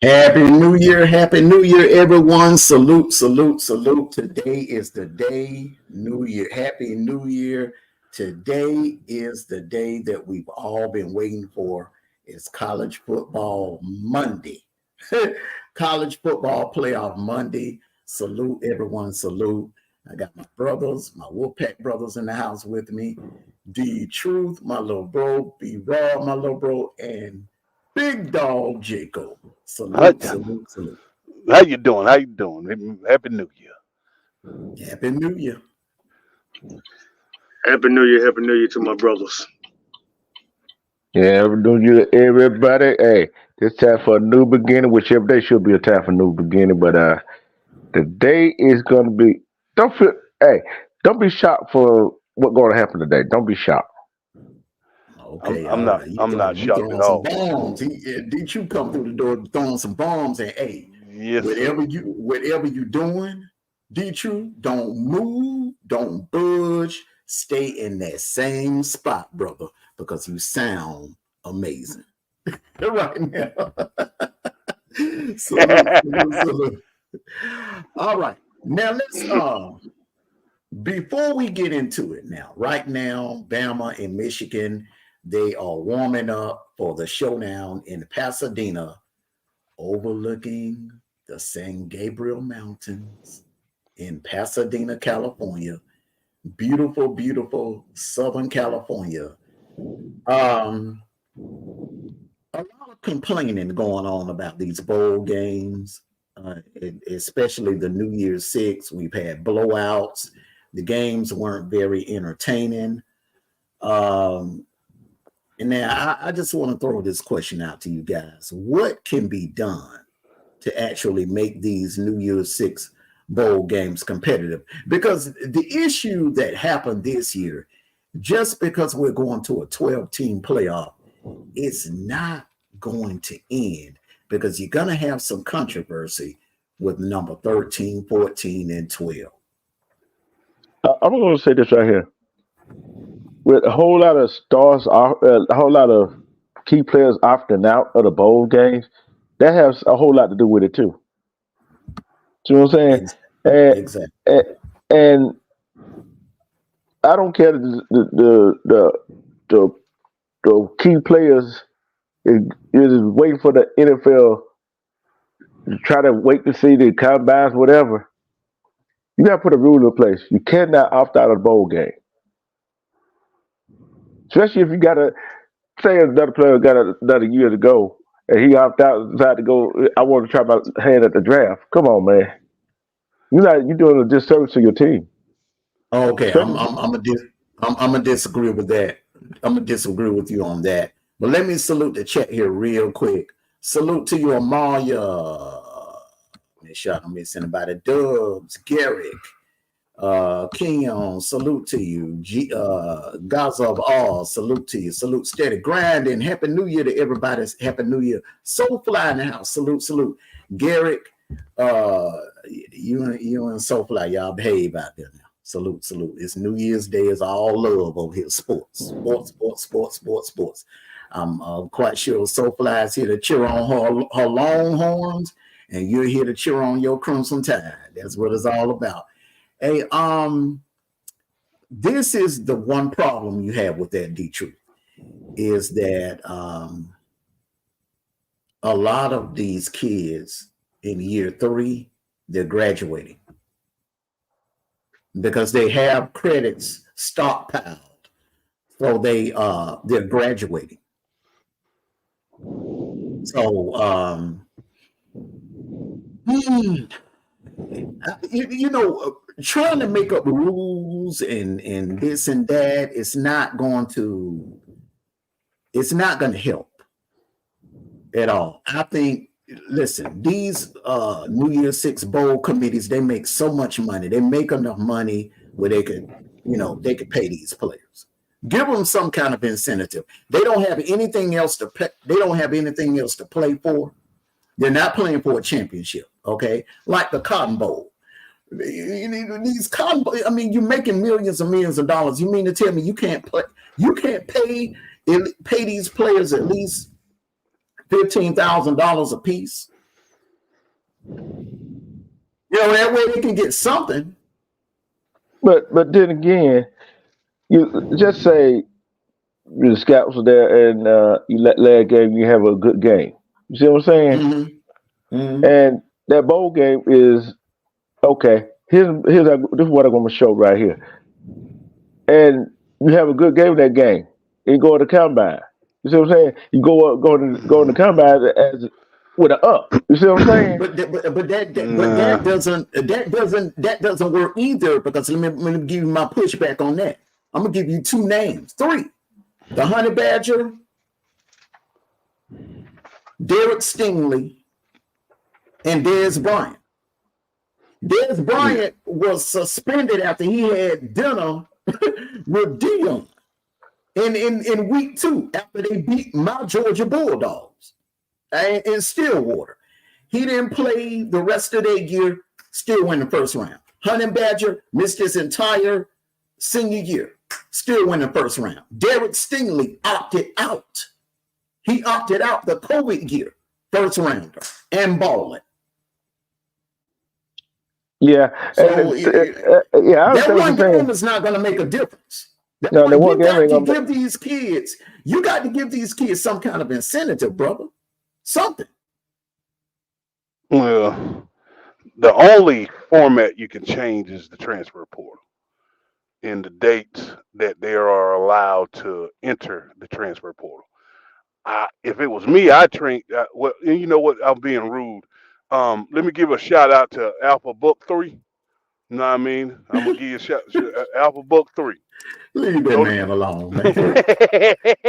Happy New Year, everyone. Salute, salute, salute. Today is the day, New Year. Happy New Year. Today is the day that we've all been waiting for. It's college football Monday. College football playoff Monday. Salute, everyone. Salute. I got my brothers, my Wolfpack brothers in the house with me. D Truth, my little bro. B Raw, my little bro. And Big Dog Jacob. How, Salute, salute, salute. how you doing? How you doing? Happy New Year. Happy New Year. Happy New Year to my brothers. Yeah, don't you everybody? Hey, it's time for a new beginning. Whichever day should be a time for a new beginning, but today is gonna be. Don't feel. Hey, don't be shocked for what's going to happen today. Don't be shocked. Okay, I'm all not right. You I'm not throwing, you shocked at throwing some all. bombs. Did you come through the door throwing some bombs? And hey, Yes, sir. whatever you doing, did you don't move, don't budge, stay in that same spot, brother, because you sound amazing right now. Salute, salute, salute. All right, now let's before we get into it now, right now, Bama and Michigan, they are warming up for the showdown in Pasadena, overlooking the San Gabriel Mountains in Pasadena, California. Beautiful, beautiful Southern California. Um, a lot of complaining going on about these bowl games, especially the New Year's Six. We've had blowouts. The games weren't very entertaining. Um, and now I just want to throw this question out to you guys. What can be done to actually make these New Year's Six bowl games competitive? Because the issue that happened this year, just because we're going to a 12-team playoff, it's not going to end because you're going to have some controversy with number 13, 14, and 12. I'm going to say this right here. With a whole lot of a whole lot of key players opting out of the bowl games, that has a whole lot to do with it too. See what I'm saying? Exactly. And Exactly. and, and I don't care the, the key players is waiting for the NFL to try to wait to see the combines, whatever. You got to put a rule in place. You cannot opt out of the bowl game, especially if you got to say another player got another year to go and he opt out, decided to go. I want to try my hand at the draft. Come on, man. You're doing a disservice to your team, Okay, especially. I'm gonna disagree with that. I'm gonna disagree with you on that. But let me salute the chat here real quick. Salute to you, Amalia. Make sure I don't miss anybody. Dubs, Garrick, Kenyon, salute to you. Gaza of all, salute to you. Salute steady grinding. Happy New Year to everybody. Happy New Year. Soulfly in the house. Salute, salute. Garrick, you and Soulfly, y'all behave out there now. Salute, salute. It's New Year's Day. It's all love over here. Sports, sports, sports, sports, sports, sports. I'm quite sure Soulfly is here to cheer on her Longhorns, and you're here to cheer on your Crimson Tide. That's what it's all about. Hey, this is the one problem you have with that, D Truth, is that a lot of these kids in year 3, they're graduating because they have credits stockpiled, so they're graduating. So hmm, trying to make up rules and this and that, it's not going to help at all. I think, listen, these New Year's Six bowl committees, they make so much money. They make enough money where they could pay these players. Give them some kind of incentive. They don't have anything else to pay. They don't have anything else to play for. They're not playing for a championship, okay? Like the Cotton Bowl. These cotton, I mean, you're making millions of dollars. You mean to tell me you can't play? You can't pay these players at least $15,000 a piece? That way they can get something. But then again, you just say the scouts are there and you let last game you have a good game. You see what I'm saying? Mm-hmm. Mm-hmm. And that bowl game is okay. This is what I'm going to show right here. And you have a good game in that game. And you go to the combine. You see what I'm saying? You go in the combine as with an up. You see what I'm saying? That doesn't work either, because let me give you my pushback on that. I'm gonna give you two names, three: the Honey Badger, Derek Stingley, and Dez Bryant. Dez Bryant was suspended after he had dinner with Dion in week 2 after they beat my Georgia Bulldogs in Stillwater. He didn't play the rest of their year, still win the first round. Honey Badger missed his entire senior year, still win the first round. Derek Stingley opted out. He opted out the COVID year, first rounder, and balling. Yeah. So Yeah, that one game is not going to make a difference. Give these kids, you got to give these kids some kind of incentive, brother. Something. Well, the only format you can change is the transfer portal and the dates that they are allowed to enter the transfer portal. If it was me, I'd train. Well, and you know what? I'm being rude. Let me give a shout out to Alpha Book 3. You know what I mean? I'm gonna give you a shout. Alpha Book 3. Leave that man alone, man.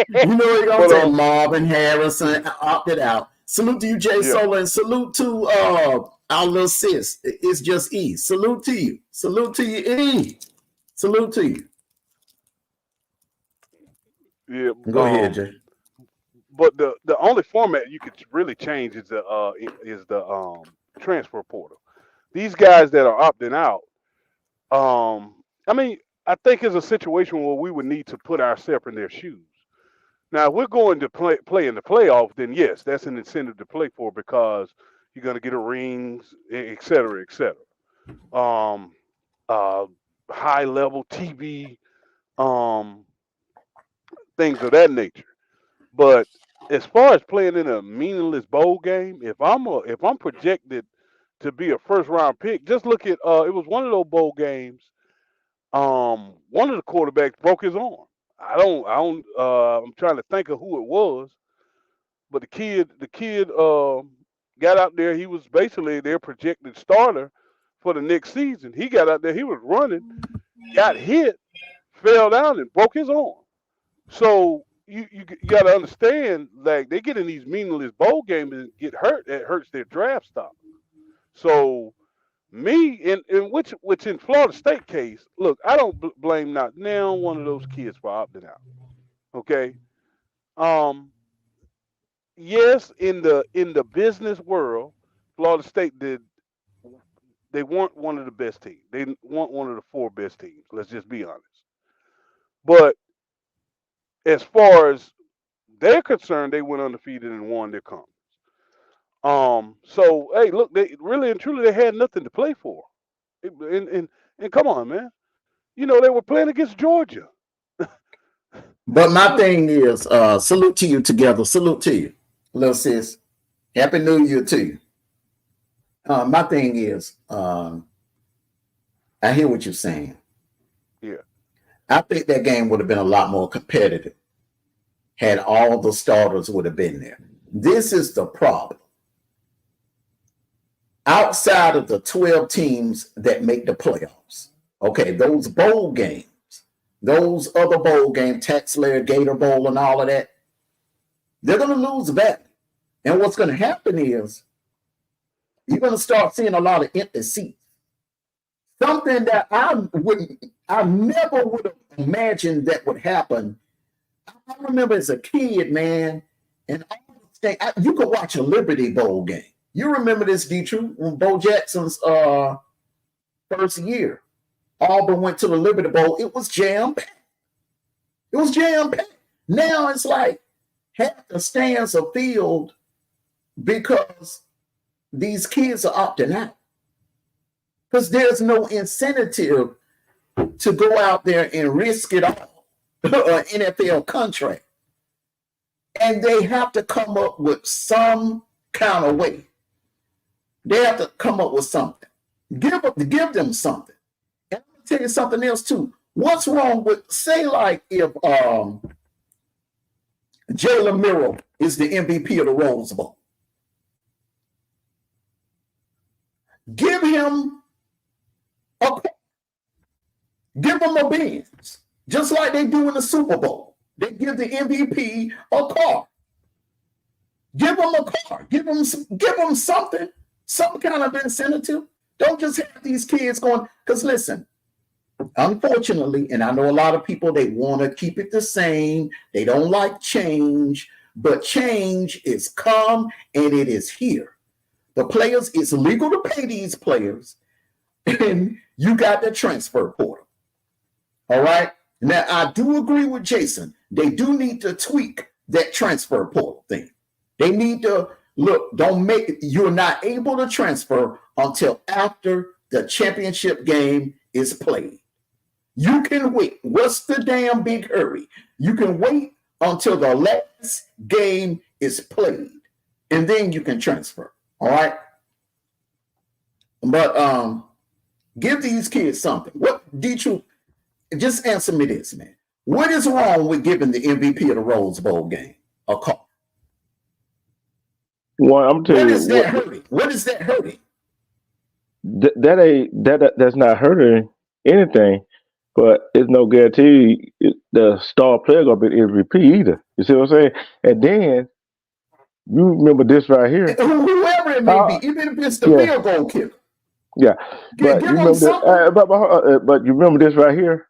You know what gonna say? Marvin Harrison opted out. Salute to you, Jay Sola, and salute to our little sis. It's just E. Salute to you. Salute to you, E. Salute to you. Yeah. Go ahead, Jay. But the only format you could really change is the transfer portal. These guys that are opting out, I mean, I think it's a situation where we would need to put ourselves in their shoes. Now, if we're going to play in the playoff, then yes, that's an incentive to play for, because you're going to get a rings, et cetera, et cetera. High level TV, things of that nature. But as far as playing in a meaningless bowl game, if I'm projected to be a first round pick, just look at it was one of those bowl games. One of the quarterbacks broke his arm. I'm trying to think of who it was, but the kid got out there. He was basically their projected starter for the next season. He got out there. He was running, got hit, fell down, and broke his arm. So you got to understand, like, they get in these meaningless bowl games and get hurt. That hurts their draft stock. So me in which in Florida State case, look, I don't blame not now one of those kids for opting out. Okay. Yes, in the business world, Florida State they weren't one of the best teams. They weren't one of the 4 best teams. Let's just be honest. But as far as they're concerned, they went undefeated and won their conference. So hey, look, they really and truly they had nothing to play for. And come on, man. You know, they were playing against Georgia. But my thing is, salute to you together. Salute to you, little sis. Happy New Year to you. My thing is, I hear what you're saying. Yeah. I think that game would have been a lot more competitive had all the starters would have been there. This is the problem. Outside of the 12 teams that make the playoffs, okay, those bowl games, those other bowl games, Taxslayer, Gator Bowl, and all of that, they're going to lose value. And what's going to happen is you're going to start seeing a lot of empty seats. Something that I never would have imagined that would happen. I remember as a kid, man, and you could watch a Liberty Bowl game. You remember this, Dietrich, when Bo Jackson's first year, Auburn went to the Liberty Bowl. It was jam-packed. It was jam-packed. Now it's like half the stands are filled because these kids are opting out because there's no incentive to go out there and risk it all, an NFL contract. And they have to come up with some kind of way. They have to come up with something. Give them something. And I'm gonna tell you something else too. What's wrong with, say, like if Jalen Miro is the MVP of the Rose Bowl? Give him a Benz, just like they do in the Super Bowl. They give the MVP a car. Give them a car. Give them something, some kind of incentive. Don't just have these kids going, because listen, unfortunately, and I know a lot of people, they want to keep it the same. They don't like change, but change is come and it is here. The players, it's legal to pay these players, and you got the transfer portal. All right. Now, I do agree with Jason. They do need to tweak that transfer portal thing. They need to look, you're not able to transfer until after the championship game is played. You can wait. What's the damn big hurry? You can wait until the last game is played, and then you can transfer. All right. But give these kids something. What did you just answer me this, man? What is wrong with giving the MVP of the Rose Bowl game a call? Well, I'm telling you, what is that hurting? That's not hurting anything, but it's no guarantee the star player gonna be the MVP either. You see what I'm saying? And then you remember this right here. Whoever it may be, even if it's the field goal kicker. Yeah, but you remember but you remember this right here,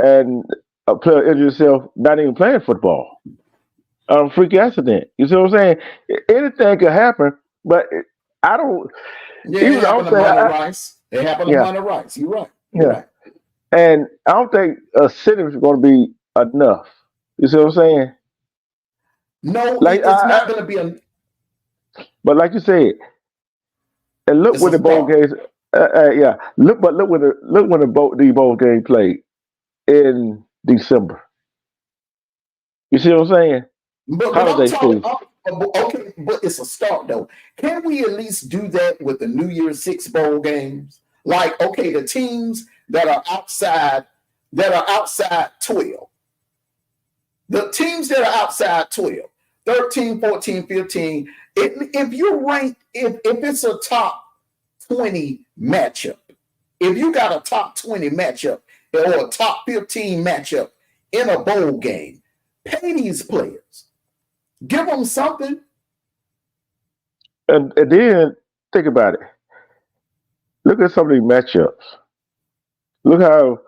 and a player injured himself not even playing football. Freak accident. You see what I'm saying? Anything could happen, but I don't. Yeah, it happened to Monty Rice. It happened to Monty Rice. You're right. You're right. And I don't think a city is going to be enough. You see what I'm saying? No, like, it's not going to be a. But like you said, and look when the bowl games. Look when the bowl game played in December. You see what I'm saying? But okay, but it's a start though. Can we at least do that with the New Year's Six bowl games? Like, okay, the teams that are outside 12. The teams that are outside 12, 13, 14, 15. If you're ranked, if it's a top 20 matchup, if you got a top 20 matchup or a top 15 matchup in a bowl game, pay these players. Give them something. And then think about it. Look at some of these matchups. Look how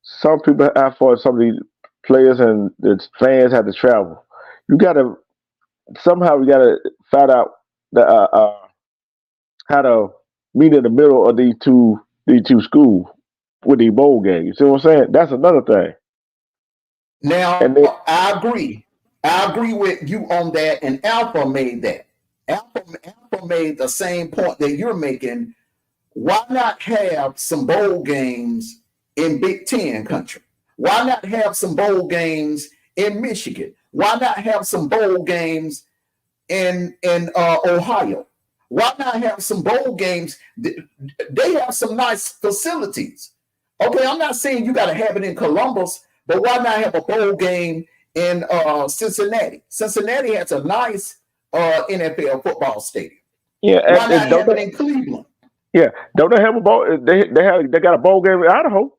some people out for some of these players and the fans have to travel. We got to find out how to meet in the middle of these two schools with these bowl games. You see what I'm saying? That's another thing. Now, I agree. I agree with you on that, and Alpha made that. Alpha made the same point that you're making. Why not have some bowl games in Big Ten country? Why not have some bowl games in Michigan? Why not have some bowl games in Ohio? Why not have some bowl games? They have some nice facilities. Okay, I'm not saying you got to have it in Columbus, but why not have a bowl game in Cincinnati? Cincinnati has a nice NFL football stadium. Yeah, why not have it in Cleveland? Yeah, don't they have a bowl? They got a bowl game in Idaho.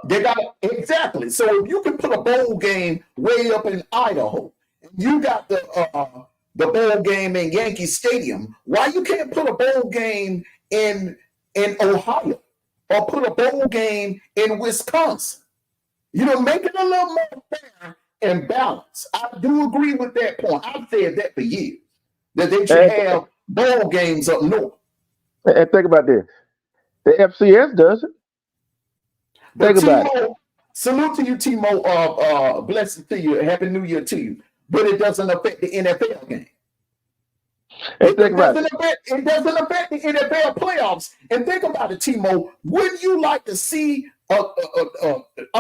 They got exactly. So if you can put a bowl game way up in Idaho, and you got the bowl game in Yankee Stadium, why you can't put a bowl game in Ohio or put a bowl game in Wisconsin? You know, make it a little more fair and balanced. I do agree with that point. I've said that for years, that they should have bowl games up north. And think about this. The FCS does it. Think about it. Salute to you, Timo. Blessings to you. Happy New Year to you. But it doesn't affect the NFL game. And think about it. It doesn't affect the NFL playoffs. And think about it, Timo. Wouldn't you like to see? I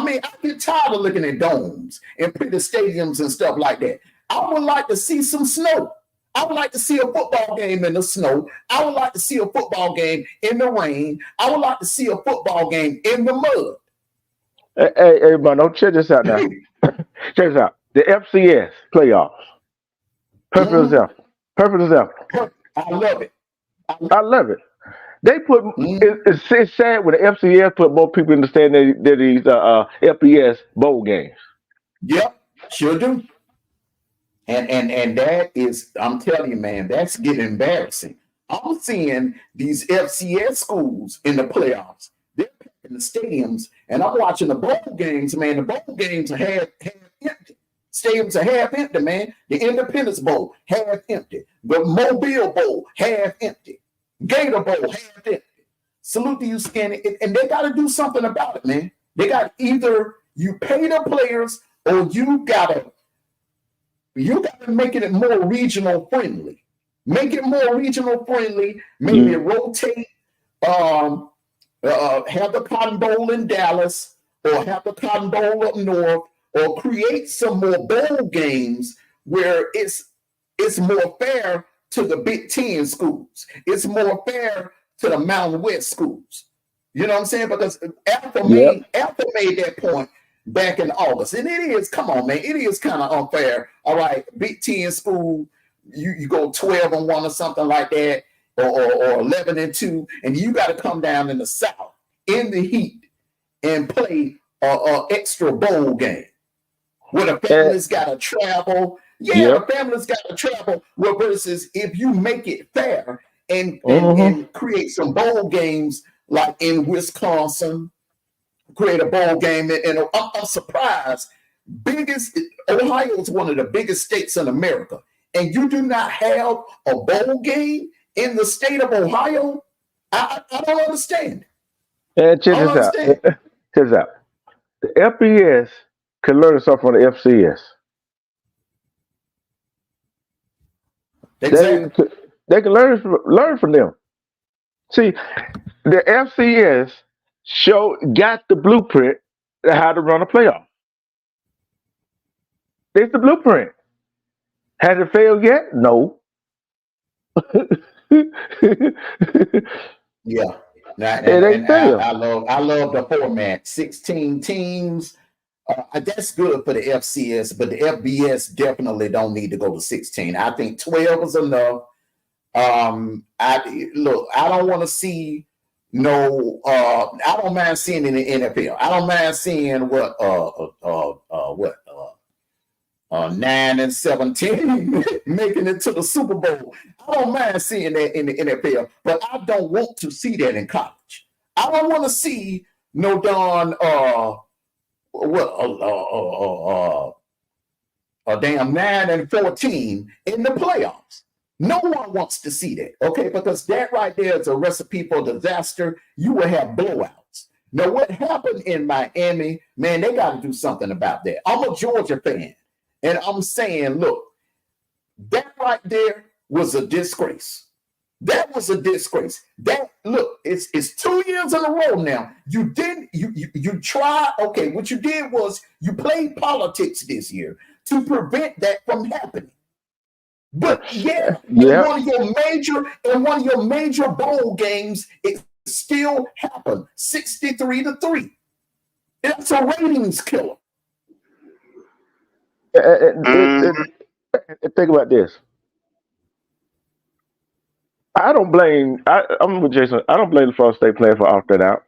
mean, I get tired of looking at domes and pretty stadiums and stuff like that. I would like to see some snow. I would like to see a football game in the snow. I would like to see a football game in the rain. I would like to see a football game in the mud. Hey, Bono, check this out now. Check this out. The FCS playoffs. Perfect example. Perfect example. I love it. I love it. They put it's sad when the FCS put more people in the stand than these FBS bowl games. Yep, sure do. And that is, I'm telling you, man, that's getting embarrassing. I'm seeing these FCS schools in the playoffs. They're packing the stadiums, and I'm watching the bowl games, man. The bowl games are half empty. Stadiums are half empty, man. The Independence Bowl, half empty. The Mobile Bowl, half empty. Gator Bowl, half empty. Salute to you, Scanny. And they got to do something about it, man. They got either you pay the players or you got to make it more regional friendly. Make it more regional friendly. Maybe rotate. Have the Cotton Bowl in Dallas or have the Cotton Bowl up north, or create some more bowl games where it's more fair to the Big Ten schools. It's more fair to the Mountain West schools. You know what I'm saying? Because Alpha made that point back in August. And it is, come on, man, it is kind of unfair. All right, Big Ten school, you go 12-1 or something like that, or 11-2, and you got to come down in the South in the heat and play an extra bowl game where the families got to travel. The families got to travel. Well, versus if you make it fair and create some bowl games like in Wisconsin, create a bowl game, and I'm surprised. Ohio is one of the biggest states in America, and you do not have a bowl game in the state of Ohio. I don't understand. And check this out. Check this out. The FBS can learn something from the FCS. Exactly. They can learn from them. See, the FCS got the blueprint of how to run a playoff. It's the blueprint. Has it failed yet? No. Yeah. I love the format. 16 teams. That's good for the FCS, but the FBS definitely don't need to go to 16. I think 12 is enough. I don't want to see I don't mind seeing in the NFL. I don't mind seeing 9-17 making it to the Super Bowl. I don't mind seeing that in the NFL, but I don't want to see that in college. I don't want to see no darn a damn 9-14 in the playoffs. No one wants to see that, okay? Because that right there is a recipe for disaster. You will have blowouts. Now, what happened in Miami, man, they got to do something about that. I'm a Georgia fan, and I'm saying, look, that right there was a disgrace. That was a disgrace. It's 2 years in a row now. You tried. Okay, what you did was you played politics this year to prevent that from happening. But in one of your major bowl games, it still happened. 63-3. It's a ratings killer. Think about this. I'm with Jason. I don't blame the Florida State player for opting out.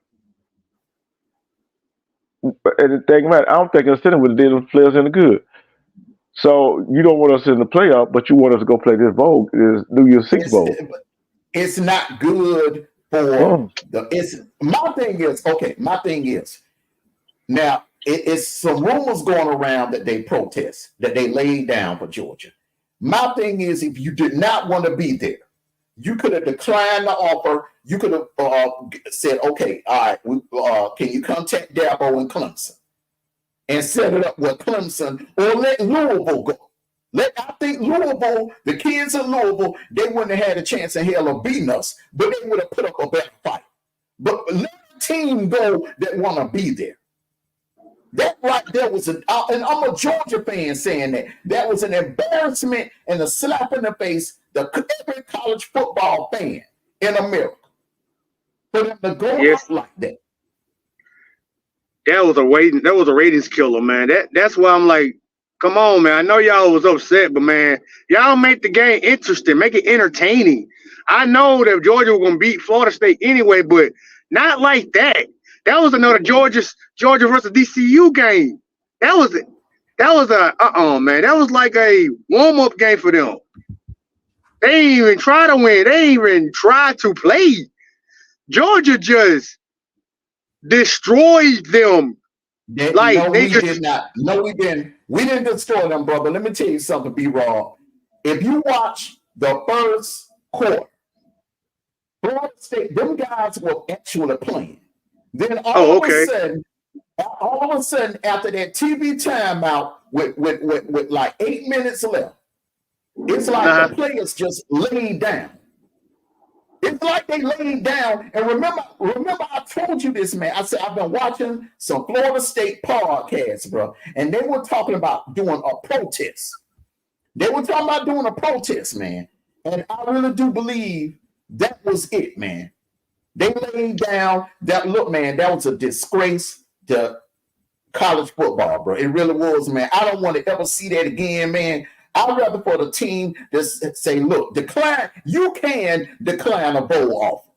But the thing about it, I don't think it's sitting with the players in the good. So you don't want us in the playoff, but you want us to go play this bowl, this New Year's Six bowl. It's not good for my thing is now it's some rumors going around that they protest, that they laid down for Georgia. My thing is, if you did not want to be there, you could have declined the offer. You could have said, okay, all right, can you contact Dabo and Clemson and set it up with Clemson, or let Louisville go? I think Louisville, the kids in Louisville, they wouldn't have had a chance in hell of beating us, but they would have put up a better fight. But let the team go that want to be there. That right there was and I'm a Georgia fan saying that was an embarrassment and a slap in the face to every college football fan in America for them to go Yes. out like that. That was a ratings killer, man. That's why I'm like, come on, man. I know y'all was upset, but man, y'all make the game interesting, make it entertaining. I know that Georgia was gonna beat Florida State anyway, but not like that. That was another Georgia versus DCU game. That was a man. That was like a warm-up game for them. They didn't even try to win. They didn't even try to play. Georgia just destroyed them. We did not. No, we didn't. We didn't destroy them, brother. Let me tell you something, B-Raw. If you watch the first quarter, Florida State, them guys were actually playing. Then all of a sudden, after that TV timeout with like 8 minutes left, it's like the players just laid down. It's like they laid down. And remember, I told you this, man. I said I've been watching some Florida State podcasts, bro, and they were talking about doing a protest. They were talking about doing a protest, man. And I really do believe that was it, man. They laid down. That was a disgrace to college football, bro. It really was, man. I don't want to ever see that again, man. I'd rather for the team to say, look, decline. You can decline a bowl offer.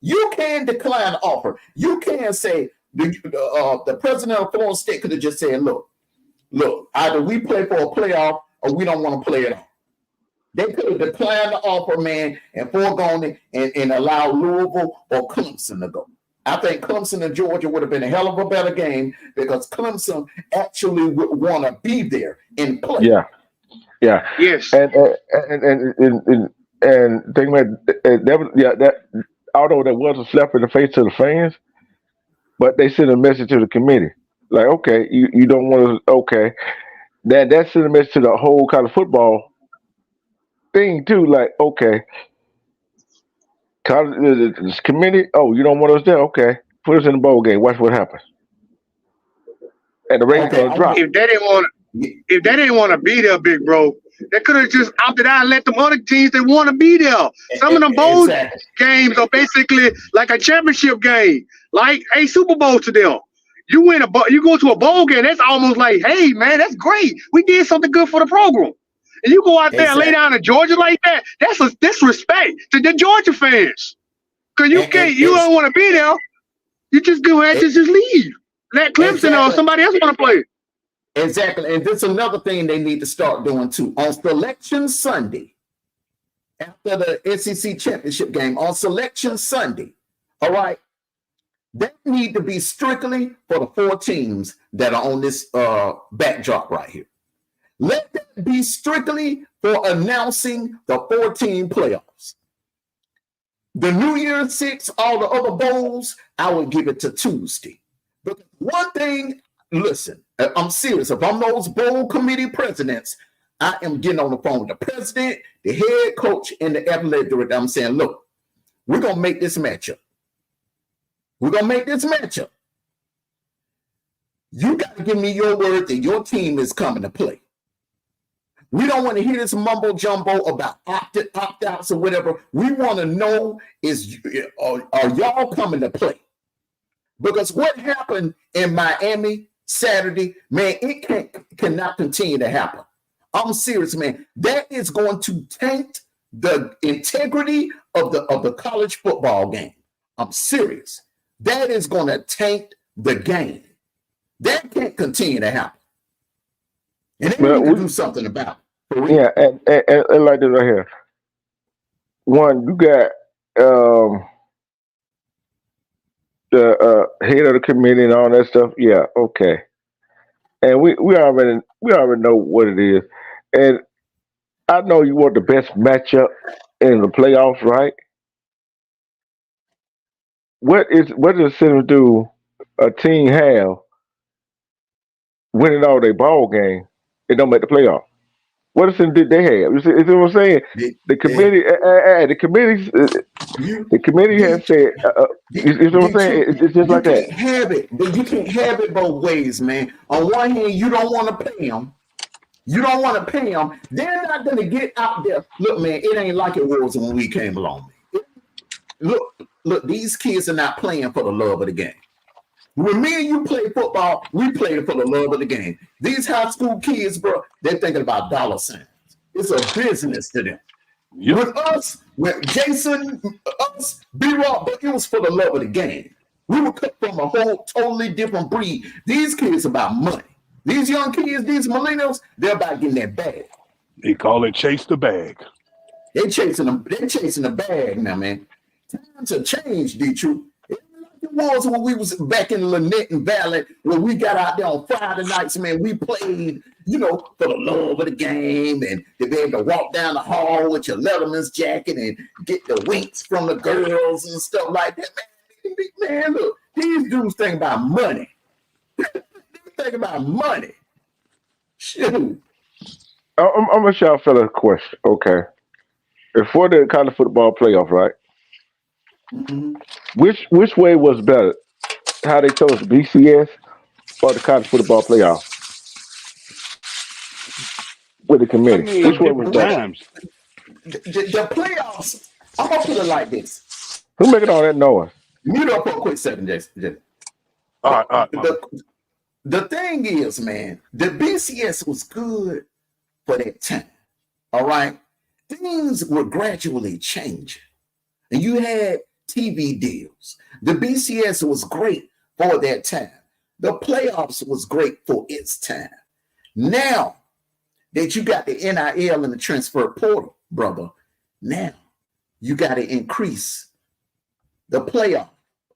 You can decline an offer. You can say the president of Florida State could have just said, look, either we play for a playoff or we don't want to play at all. They could have declined the offer, man, and foregone it and allowed Louisville or Clemson to go. I think Clemson and Georgia would have been a hell of a better game because Clemson actually would want to be there and play. Yeah. Yes. And think about that although there was a slap in the face to the fans, but they sent a message to the committee. Like, okay, you don't want to, okay. That sent a message to the whole kind of football thing too, like, okay, this committee, oh, you don't want us there? Okay, put us in the bowl game. Watch what happens. And the ratings gonna drop. If they didn't want to be there, big bro, they could have just opted out and let them other teams that want to be there. Some of them bowl games are basically like a championship game, like a Super Bowl to them. You go to a bowl game, that's almost like, hey man, that's great. We did something good for the program. And you go out there and lay down in Georgia like that, that's a disrespect to the Georgia fans. Because you don't want to be there. You just go ahead and just leave. Let Clemson or somebody else want to play. Exactly. And this is another thing they need to start doing too. On Selection Sunday, after the SEC championship game, on Selection Sunday, all right, that need to be strictly for the 4 teams that are on this backdrop right here. Let that be strictly for announcing the 14 playoffs. The New Year's 6, all the other bowls, I would give it to Tuesday. But one thing, listen, I'm serious. If I'm those bowl committee presidents, I am getting on the phone with the president, the head coach, and the athletic director. I'm saying, look, we're going to make this matchup. We're going to make this matchup. You got to give me your word that your team is coming to play. We don't want to hear this mumbo jumbo about opt-outs or whatever. We want to know are y'all coming to play? Because what happened in Miami Saturday, man, it cannot continue to happen. I'm serious, man. That is going to taint the integrity of the college football game. I'm serious. That is going to taint the game. That can't continue to happen. And they need to do something about it. Yeah, and like this right here. One, you got the head of the committee and all that stuff. Yeah, okay. And we already know what it is. And I know you want the best matchup in the playoffs, right? What does it do a team have winning all their ball game? It don't make the playoff. What incentive did they have? You see what I'm saying? The committee, You, the committee has said, you see what I'm saying? It's just you like that. can't have it, but you can't have it both ways, man. On one hand, you don't want to pay them. You don't want to pay them. They're not going to get out there. Look, man, it ain't like it was when we came along. Look, these kids are not playing for the love of the game. When me and you play football, we play for the love of the game. These high school kids, bro, they're thinking about dollar signs. It's a business to them. Yep. With us, with Jason, us, B-Rock, but it was for the love of the game. We were cut from a whole totally different breed. These kids about money. These young kids, these millennials, they're about getting that bag. They call it chase the bag. They're chasing them. They're chasing the bag now, man. Times have changed, D-True. It was when we was back in Lynette and Valley, when we got out there on Friday nights, man, we played, you know, for the love of the game, and to be able to walk down the hall with your Letterman's jacket and get the winks from the girls and stuff like that. Man, look, these dudes think about money. Think about money. Shoot. I'm gonna ask y'all fella a question. Okay. Before the college football playoff, right? Mm-hmm. Which way was better? How they chose BCS or the college football playoff? With the committee. I mean, Which one was better? times. The playoffs, I'm gonna put it like this. Who making all that noise? Mute up for a quick second, Jason. All right. The thing is, man, the BCS was good for that time. All right. Things were gradually changing. And you had TV deals. The BCS was great for that time. The playoffs was great for its time. Now that you got the NIL and the transfer portal, brother, now you got to increase the playoff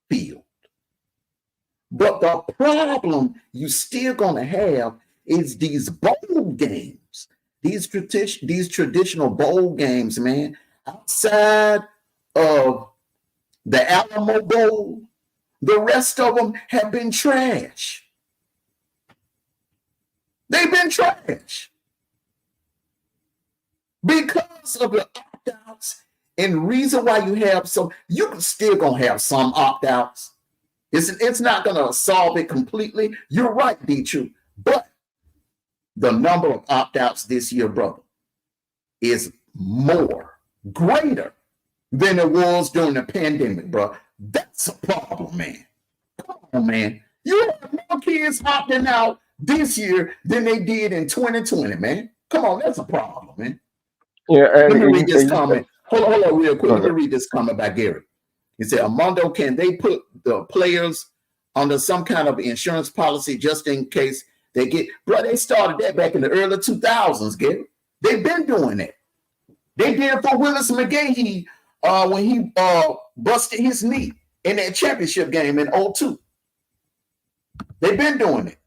field. But the problem you still gonna have is these bowl games, these traditional bowl games, man. Outside of the Alamo Bowl, the rest of them have been trash. They've been trash because of the opt-outs, and reason why you have some. You can still gonna have some opt-outs. It's not going to solve it completely. You're right, D-True. But the number of opt-outs this year, brother, is greater than it was during the pandemic, bro. That's a problem, man. Come on, man. You have more kids opting out this year than they did in 2020, man. Come on, that's a problem, man. Yeah, Let me read this comment. Hold on real quick. Let me read this comment by Gary. He said, Armando, can they put the players under some kind of insurance policy just in case they get, bro, they started that back in the early 2000s, Gary. They've been doing that. They did it for Willis McGahee when he busted his knee in that championship game in 2002. They've been doing it.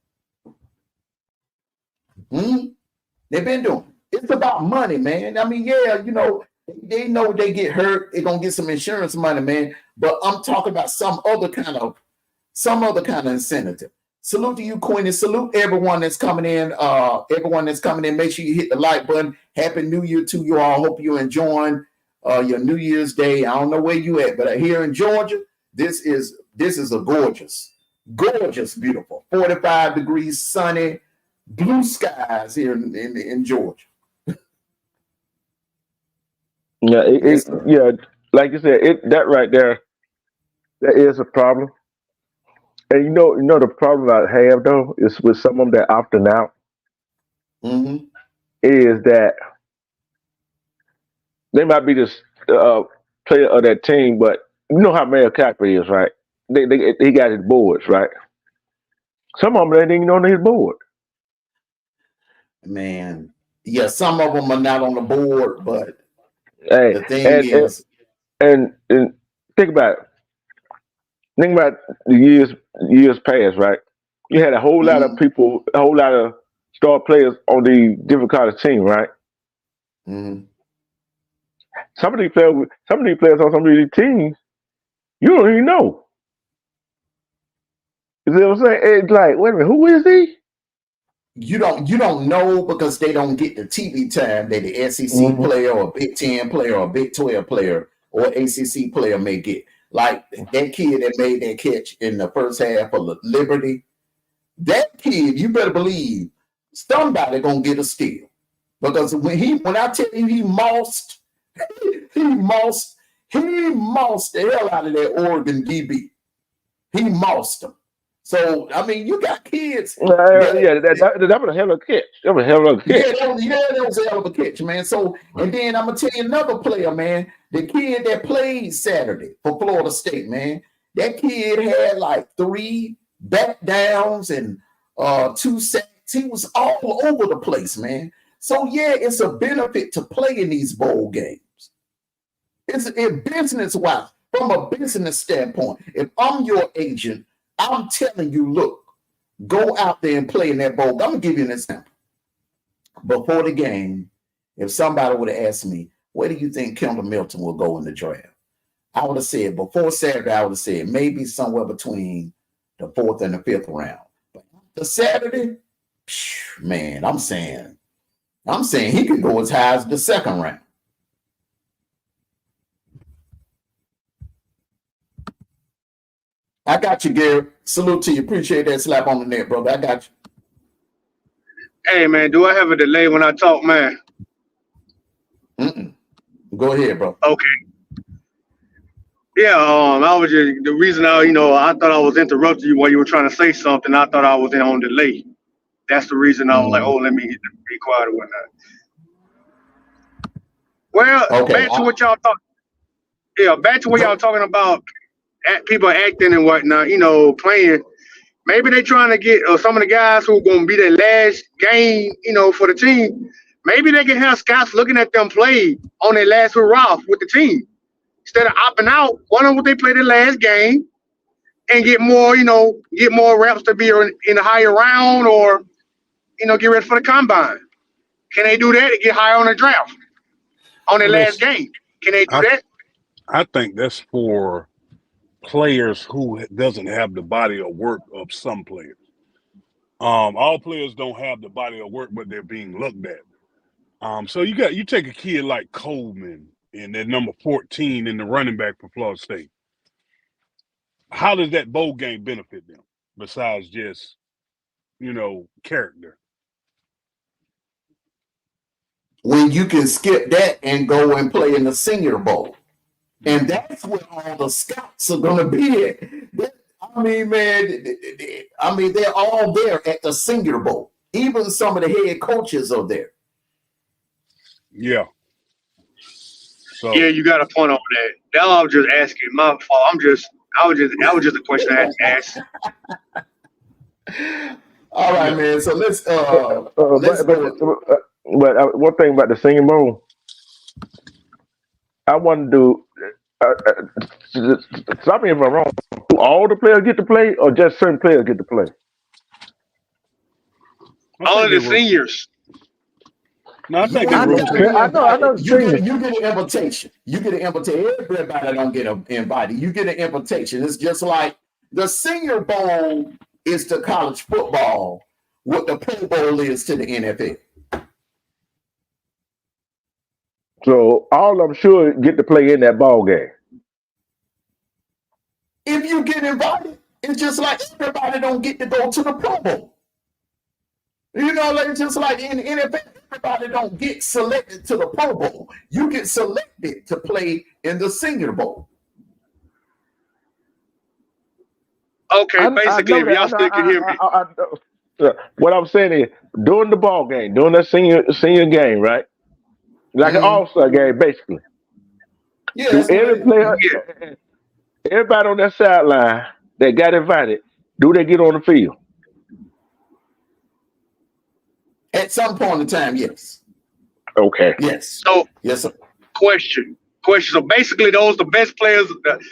They've been doing it. It's about money, man. I mean, yeah, you know, they know they get hurt, they're gonna get some insurance money, man. But I'm talking about some other kind of incentive. Salute to you, Queenie. Salute everyone that's coming in. Make sure you hit the like button. Happy New Year to you all. Hope you're enjoying your New Year's Day. I don't know where you at, but here in Georgia, this is a gorgeous, beautiful 45 degrees, sunny, blue skies here in Georgia. Yeah, yeah, like you said, that right there, that is a problem. And you know the problem I have though is with some of them that opting out is that they might be this player of that team, but you know how Mayor Capper is, right? He got his boards, right? Some of them they didn't even know his board. Man, yeah, some of them are not on the board, but hey, the thing is, and think about it. Think about the years past, right? You had a whole lot of people, a whole lot of star players on the different kind of team, right? Some of these players on some of these teams, you don't even know. You see what I'm saying? It's like, wait a minute, who is he? you don't know because they don't get the TV time that the SEC player or Big 10 player or Big 12 player or ACC player may get. Like that kid that made that catch in the first half of Liberty, that kid, you better believe somebody gonna get a steal. Because when I tell you he mossed the hell out of that Oregon DB. He mossed him. So I mean, you got kids. That was a hell of a catch. That was a hell of a catch. That was a hell of a catch, man. So, and then I'm gonna tell you another player, man. The kid that played Saturday for Florida State, man. That kid had like 3 back downs and 2 sacks. He was all over the place, man. So yeah, it's a benefit to play in these bowl games. It's business-wise, from a business standpoint. If I'm your agent, I'm telling you, look, go out there and play in that bowl. I'm gonna give you an example. Before the game, if somebody would have asked me, where do you think Kendall Milton will go in the draft? I would have said before Saturday, I would have said maybe somewhere between the 4th and the 5th round. But after Saturday, man, I'm saying he could go as high as the 2nd round. I got you, Gary. Salute to you. Appreciate that slap on the neck, brother. I got you. Hey, man, do I have a delay when I talk, man? Go ahead, bro. Okay. Yeah, I was just, the reason I thought I was interrupting you while you were trying to say something. I thought I was in on delay. That's the reason I was like, let me be quiet or whatnot. Well, okay, back to what y'all talking. Yeah, back to what y'all talking about. People acting and whatnot, playing. Maybe they trying to get some of the guys who are going to be their last game, for the team. Maybe they can have scouts looking at them play on their last hurrah with the team. Instead of opting out, why don't they play their last game and get more reps to be in a higher round or, get ready for the combine? Can they do that to get higher on the draft on their last game? Can they do that? I think that's for players who doesn't have the body of work of some players. All players don't have the body of work, but they're being looked at. So you take a kid like Coleman and that number 14 in the running back for Florida State. How does that bowl game benefit them besides just, character? When you can skip that and go and play in the Senior Bowl. And that's where all the scouts are going to be at. I mean, man, they're all there at the Senior Bowl. Even some of the head coaches are there. Yeah. So yeah, you got a point on that. That I was just asking. My fault. That was just a question I had to ask. All right, man. So let's but one thing about the Senior Bowl, I want to do. Stop me if I'm wrong. Do all the players get to play, or just certain players get to play? All of the seniors. No, I think I know. You get an invitation. You get an invitation. Everybody don't get invited. You get an invitation. It's just like the Senior Bowl is to college football what the Pro Bowl is to the NFL. So all I'm sure get to play in that ball game. If you get invited, it's just like everybody don't get to go to the Pro Bowl. It's just like in the NFL, everybody don't get selected to the Pro Bowl. You get selected to play in the Senior Bowl. Okay, basically, if y'all still can hear me. What I'm saying is, during the ball game, during that senior game, right? Like an all-star game, basically. Yeah. Everybody on that sideline that got invited, do they get on the field? At some point in time, yes. Okay. Yes. So, yes, sir. Question. So basically, those the best players,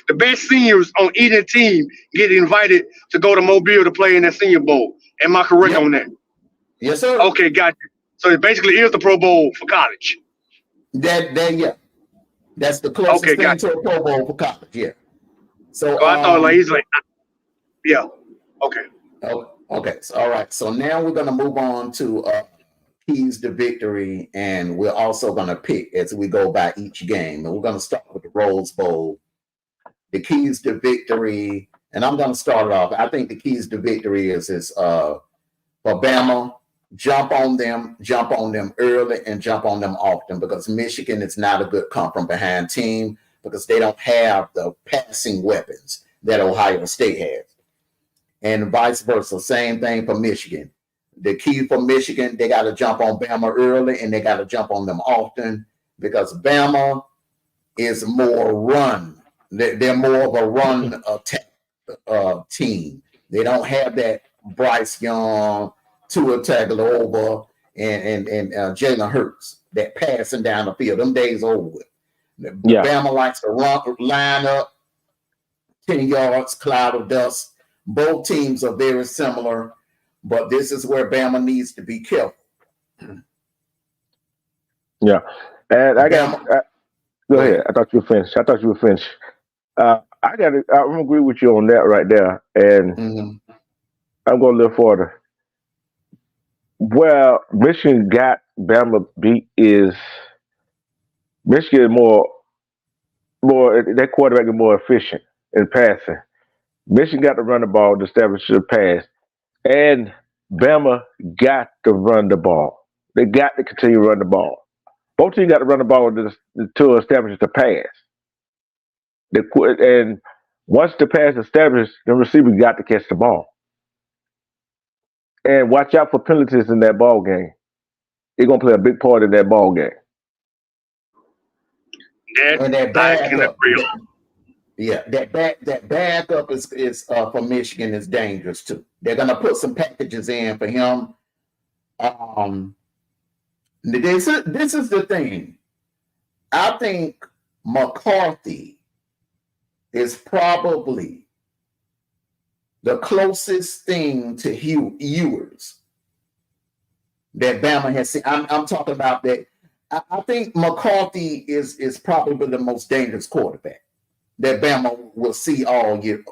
the best seniors on either team get invited to go to Mobile to play in that Senior Bowl. Am I correct on that? Yes, sir. Okay, gotcha. So it basically is the Pro Bowl for college. Yeah. That's the closest thing to a Pro Bowl for college. Yeah. So I thought he's like, yeah. Okay. Okay, so all right. So now we're gonna move on to keys to victory, and we're also gonna pick as we go by each game. And we're gonna start with the Rose Bowl, the keys to victory, and I'm gonna start it off. I think the keys to victory is for Bama, jump on them early and jump on them often, because Michigan is not a good come from behind team because they don't have the passing weapons that Ohio State has. And vice versa. Same thing for Michigan. The key for Michigan, they got to jump on Bama early and they got to jump on them often, because Bama is more run. They're more of a run attack team. They don't have that Bryce Young, Tua Tagovailoa, and Jalen Hurts, that passing down the field. Them days over with. Yeah. Bama likes to line up 10 yards, cloud of dust. Both teams are very similar, but this is where Bama needs to be careful. Yeah. And go ahead. I thought you were finished. I'm gonna agree with you on that right there. And I'm gonna live further. Where Michigan got Bama beat is Michigan more that quarterback is more efficient in passing. Michigan got to run the ball to establish the pass, and Bama got to run the ball. They got to continue to run the ball. Both teams got to run the ball to establish the pass. And once the pass is established, the receiver got to catch the ball. And watch out for penalties in that ball game. They're gonna play a big part in that ball game. That backup, that backup is for Michigan is dangerous too. They're gonna put some packages in for him. This is the thing. I think McCarthy is probably the closest thing to Ewers that Bama has seen. I'm talking about that. I think McCarthy is probably the most dangerous quarterback that Bama will see all year,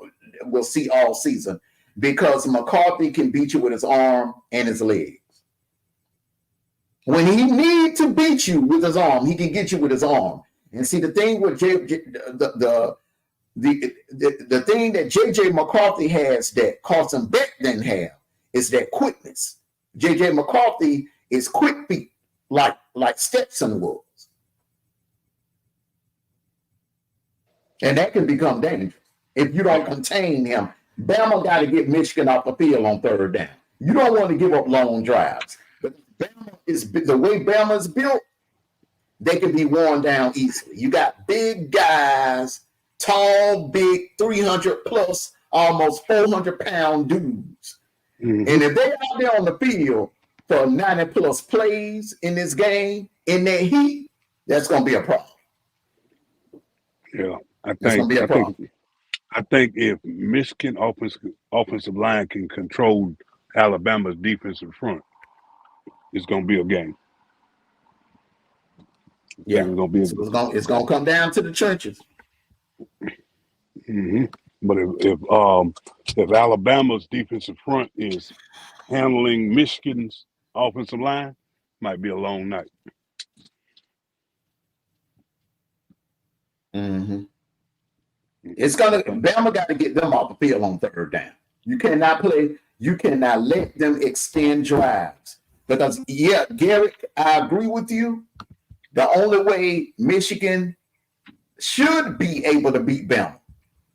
will see all season, because McCarthy can beat you with his arm and his legs. When he needs to beat you with his arm, he can get you with his arm. And see, the thing with the thing that JJ McCarthy has that Carson Beck didn't have is that quickness. JJ McCarthy is quick feet, like Stetson was. And that can become dangerous if you don't contain him. Bama got to get Michigan off the field on third down. You don't want to give up long drives. But Bama is the way Bama is built, they can be worn down easily. You got big guys, tall, big, 300 plus, almost 400-pound dudes. And if they're out there on the field for 90 plus plays in this game, in that heat, that's going to be a problem. Yeah, I think if Michigan offensive line can control Alabama's defensive front, it's going to be a game. Yeah, it's going to come down to the trenches. But if Alabama's defensive front is handling Michigan's offensive line, might be a long night. Bama got to get them off the field on third down. You cannot let them extend drives. Because, Garrett, I agree with you. The only way Michigan should be able to beat Bama,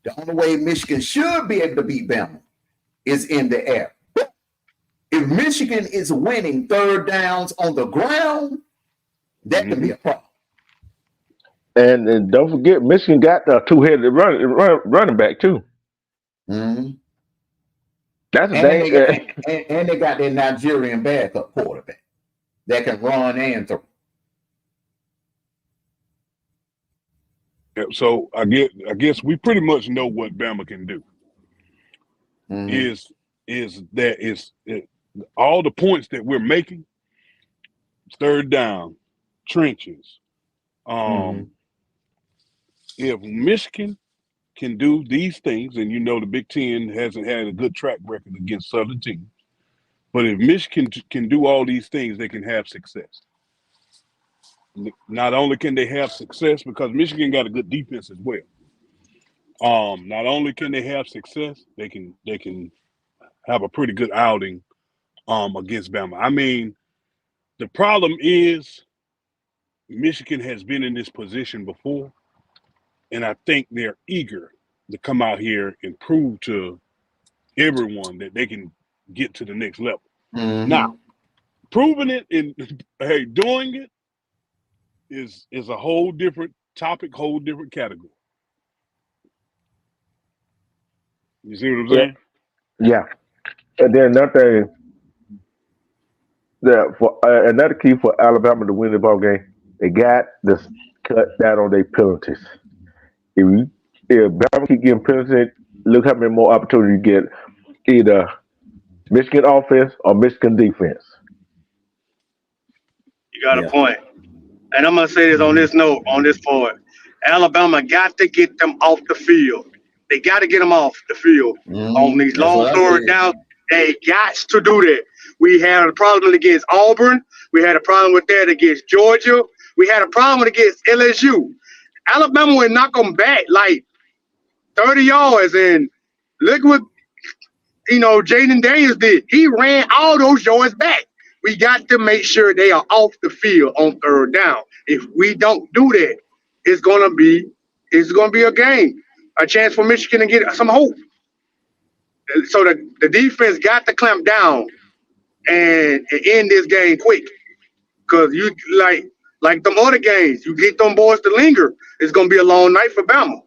the only way Michigan should be able to beat Bama is in the air. But if Michigan is winning third downs on the ground, that can be a problem. And don't forget, Michigan got the two-headed running back too. That's and they got their Nigerian backup quarterback that can run and throw. So I guess we pretty much know what Bama can do. Is all the points that we're making, third down, trenches. If Michigan can do these things, and the Big Ten hasn't had a good track record against Southern teams. But if Michigan can do all these things, they can have success. Not only can they have success because Michigan got a good defense as well. Not only can they have success, they can have a pretty good outing against Bama. I mean, the problem is Michigan has been in this position before, and I think they're eager to come out here and prove to everyone that they can get to the next level. Mhm. Now, proving it and doing it is a whole different topic, whole different category. You see what I'm saying? Yeah. And then another thing that for another key for Alabama to win the ball game, they got to cut down on their penalties. If Bama keep getting penalties, look how many more opportunities you get, either Michigan offense or Michigan defense. You got a point. And I'm going to say this on this note, on this point. Alabama got to get them off the field. They got to get them off the field. On these long third downs, they got to do that. We had a problem against Auburn. We had a problem with that against Georgia. We had a problem against LSU. Alabama would knock them back like 30 yards. And look what, Jaden Daniels did. He ran all those yards back. We got to make sure they are off the field on third down. If we don't do that, it's gonna be a game, a chance for Michigan to get some hope. So the defense got to clamp down and end this game quick. Because you like them other games, you get them boys to linger, it's gonna be a long night for Bama.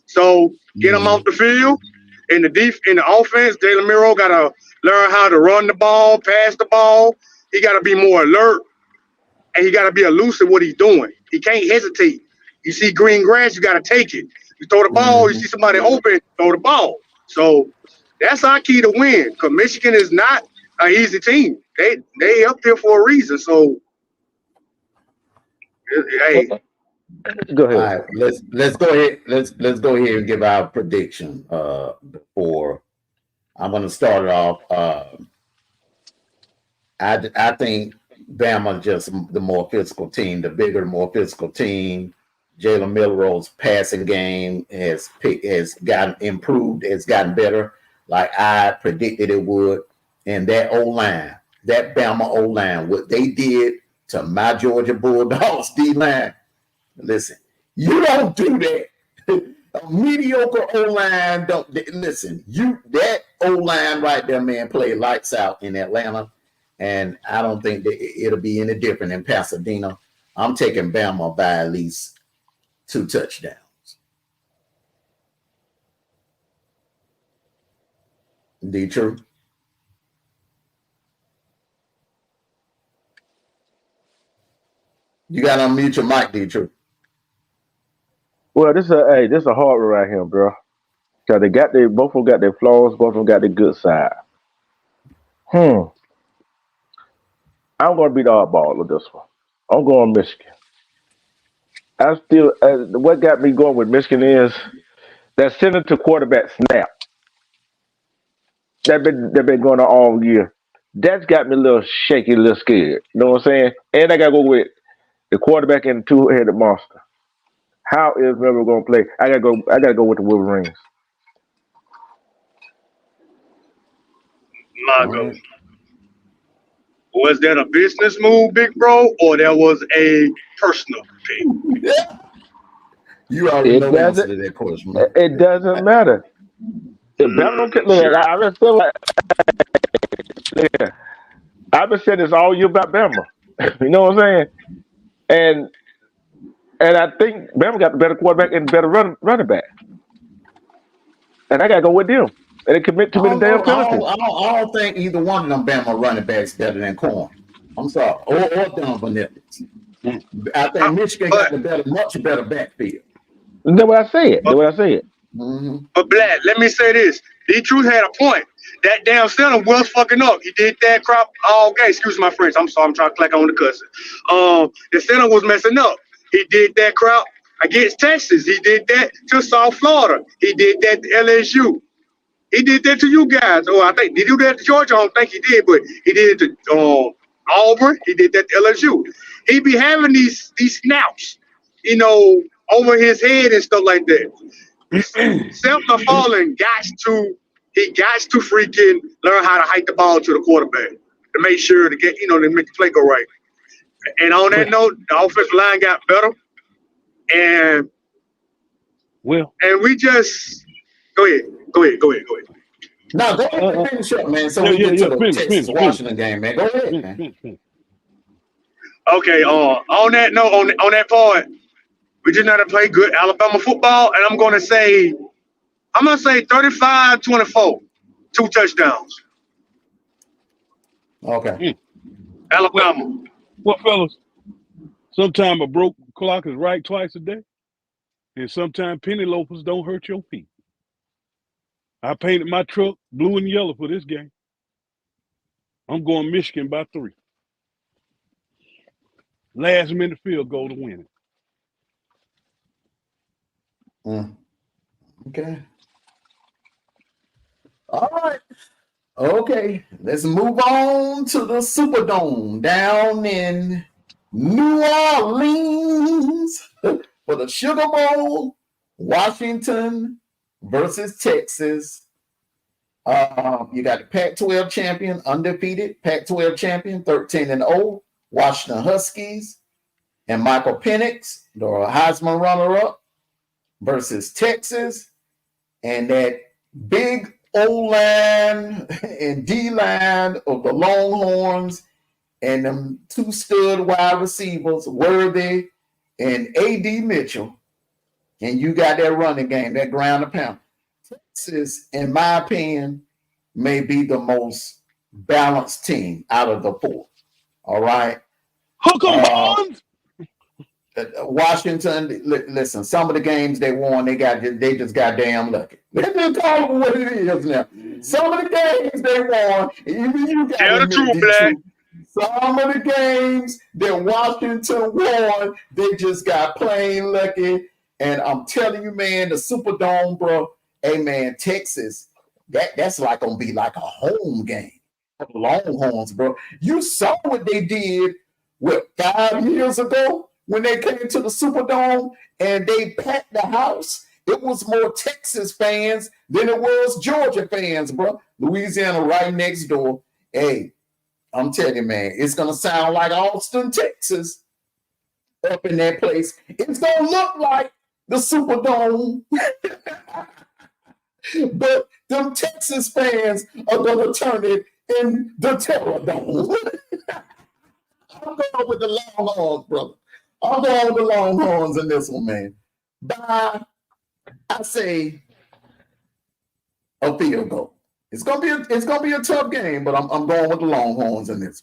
So get them off the field. In the offense, Jalen Miro got to learn how to run the ball, pass the ball. He got to be more alert, and he got to be elusive what he's doing. He can't hesitate. You see green grass, you got to take it. You throw the ball, you see somebody open, throw the ball. So that's our key to win, because Michigan is not an easy team. They up there for a reason. So, hey. Go ahead. All right, let's go ahead. Let's go ahead and give our prediction. Before I'm going to start it off. I think Bama just the more physical team, the bigger, more physical team. Jalen Milroe's passing game has gotten improved, has gotten better, like I predicted it would. And that O-line, that Bama O-line, what they did to my Georgia Bulldogs D-line. Listen, you don't do that. A mediocre O-line don't listen. That O-line right there, man, played lights out in Atlanta, and I don't think that it'll be any different in Pasadena. I'm taking Bama by at least 2 touchdowns. D-True. You got to unmute your mic, D-True. Well, this is a hard one right here, bro. Cause both of them got their flaws, both of them got their good side. I'm gonna be the oddball with this one. I'm going Michigan. I still what got me going with Michigan is that senator quarterback snap. That been going on all year. That's got me a little shaky, a little scared. You know what I'm saying? And I gotta go with the quarterback and the 2-headed monster. How is River gonna play? I gotta go with the Wolverines. Mago. Was that a business move, big bro, or that was a personal pick? You already know the answer to that question. It doesn't matter. If Bama don't get, look, I've been saying this all year about Bama. You know what I'm saying? And I think Bama got the better quarterback and better running back. And I got to go with them. And they commit too many damn penalties. I don't think either one of them Bama running backs better than Corn. I'm sorry. Or Donovan Edwards. I think Michigan got the much better backfield. That's what I said. Mm-hmm. But Black, let me say this. D-Truth had a point. That damn center was fucking up. He did that crap all game. Excuse my French. I'm sorry. I'm trying to clack on the cussing. The center was messing up. He did that crap against Texas. He did that to South Florida. He did that to LSU. He did that to you guys. Oh, I think did he do that to Georgia? I don't think he did, but he did it to Auburn. He did that to LSU. He be having these snaps, over his head and stuff like that. Seth McFarland got to freaking learn how to hike the ball to the quarterback to make sure to get, to make the play go right. And on that note, the offensive line got better. And we just go ahead. No, go ahead and finish up, man. So we get to the Texas-Washington game, man. Go ahead, man. Okay, on that note, on that part, we just know to play good Alabama football, and I'm gonna say 35-24, 2 touchdowns. Okay. Alabama. Well, fellas, sometimes a broke clock is right twice a day, and sometimes penny loafers don't hurt your feet. I painted my truck blue and yellow for this game. I'm going Michigan by 3. Last minute field goal to win it. Okay. All right. Okay. Let's move on to the Superdome down in New Orleans for the Sugar Bowl. Washington versus Texas. You got the Pac-12 champion, undefeated Pac-12 champion, 13-0, Washington Huskies, and Michael Penix, the Heisman runner-up, versus Texas, and that big O-line and D-line of the Longhorns and them 2 stud wide receivers, Worthy and A.D. Mitchell. And you got that running game, that ground and pound. Texas, in my opinion, may be the most balanced team out of the 4. All right. Hook 'em, Bonds. Washington, listen, some of the games they won, they just got damn lucky. Let's just call it what it is now. Some of the games they won, even you got Tell the truth, Black. Some of the games that Washington won, they just got plain lucky. And I'm telling you, man, the Superdome, bro. Hey, man, Texas, that's like gonna be like a home game. Longhorns, bro. You saw what they did 5 years ago when they came to the Superdome and they packed the house. It was more Texas fans than it was Georgia fans, bro. Louisiana right next door. Hey, I'm telling you, man, it's gonna sound like Austin, Texas, up in that place. It's gonna look like the Superdome. But them Texas fans are gonna turn it in the Terror Dome. I'm going with the Longhorns, brother. I'm going with the Longhorns in this one, man. I say a field goal. It's gonna be a tough game, but I'm going with the Longhorns in this.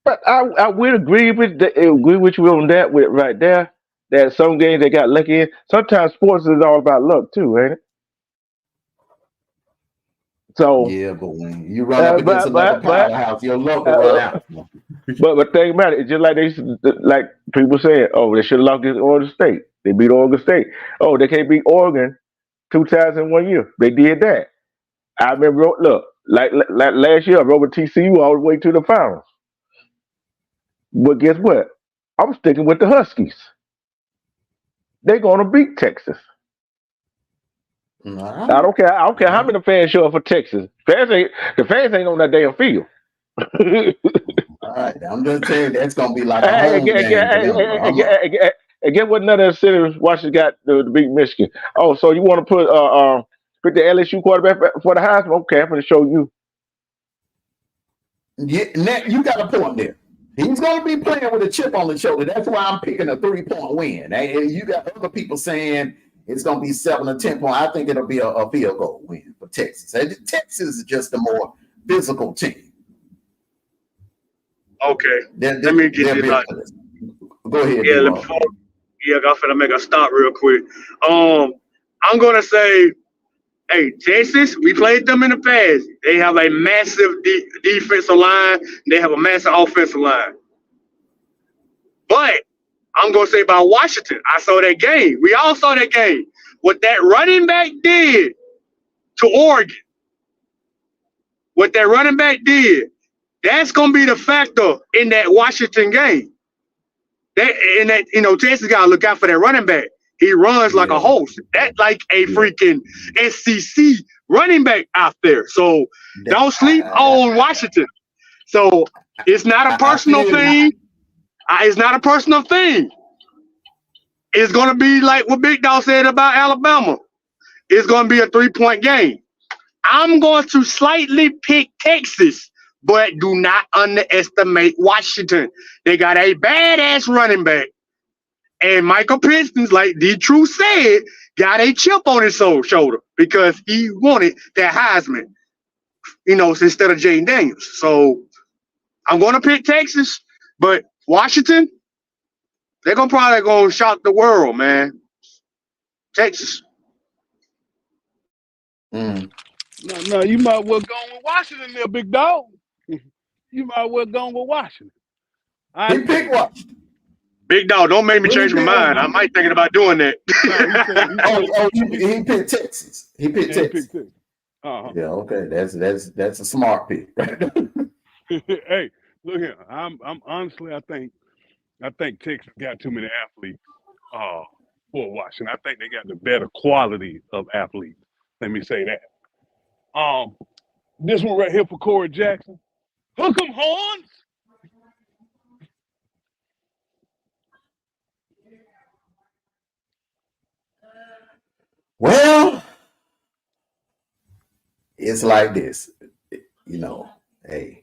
But I would agree with you on that right there. That some games they got lucky in. Sometimes sports is all about luck too, ain't it? So yeah, but when you run up against another powerhouse, your luck will run out. But think about it, it's just like people saying, oh, they should have lost against Oregon State. They beat Oregon State. Oh, they can't beat Oregon 2 times in 1 year. They did that. I remember, look, like last year, I rode with TCU all the way to the finals. But guess what? I'm sticking with the Huskies. They're gonna beat Texas. Right. I don't care how many fans show up for Texas. The fans ain't on that damn field. All right, I'm just saying that's gonna be like a home game. And get what none of the cities Washington got to beat Michigan. Oh, so you want to put the LSU quarterback for the Heisman? Okay, I'm going to show you. Yeah, you got a point there. He's going to be playing with a chip on his shoulder. That's why I'm picking a 3-point win. You got other people saying it's going to be 7 or 10 points. I think it'll be a field goal win for Texas. Texas is just a more physical team. Okay. Let me get this out. Go ahead. I'm finna make a stop real quick. I'm gonna say, hey, Texas, we played them in the past. They have a massive defensive line. They have a massive offensive line. But I'm going to say about Washington. I saw that game. We all saw that game. What that running back did to Oregon, what that running back did, that's going to be the factor in that Washington game. Texas got to look out for that running back. He runs like a horse. That's like a freaking SEC running back out there. So don't sleep on Washington. So it's not a personal thing. It's not a personal thing. It's going to be like what Big Dog said about Alabama. It's going to be a 3-point game. I'm going to slightly pick Texas, but do not underestimate Washington. They got a badass running back. And Michael Pinson's, like D-True said, got a chip on his shoulder because he wanted that Heisman, instead of Jaden Daniels. So I'm going to pick Texas, but Washington, they're probably going to shock the world, man. Texas. No, you might well go with Washington there, big dog. You might well go with Washington. He picked Washington. Big Dog, don't make me change my mind. I might thinking about doing that. He picked Texas. He picked Texas. Uh-huh. Yeah, okay. That's a smart pick. Hey, look here. I'm honestly, I think Texas got too many athletes for Washington. I think they got the better quality of athletes. Let me say that. This one right here for Corey Jackson. Hook 'em horns. Well, it's like this, hey,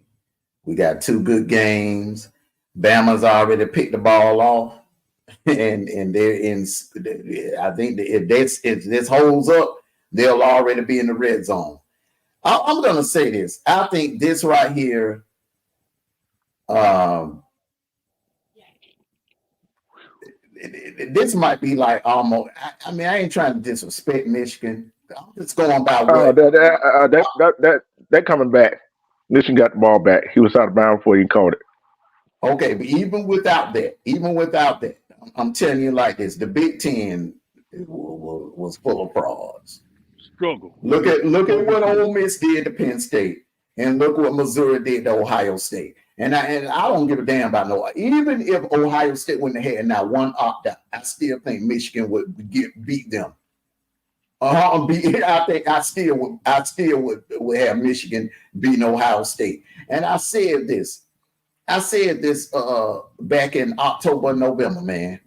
we got 2 good games. Bama's already picked the ball off, and they're in. I think if this holds up, they'll already be in the red zone. I'm going to say this. I think this right here, this might be like almost. I mean, I ain't trying to disrespect Michigan. I'm just going by what. That coming back. Michigan got the ball back. He was out of bounds before he caught it. Okay, but even without that, I'm telling you like this: the Big Ten was full of frauds. Struggle. Look at what Ole Miss did to Penn State, and look what Missouri did to Ohio State. And I don't give a damn about no. Even if Ohio State wouldn't have had now one opt-out, I still think Michigan would beat them. I think I still would have Michigan beating Ohio State. And I said this back in October, November, man.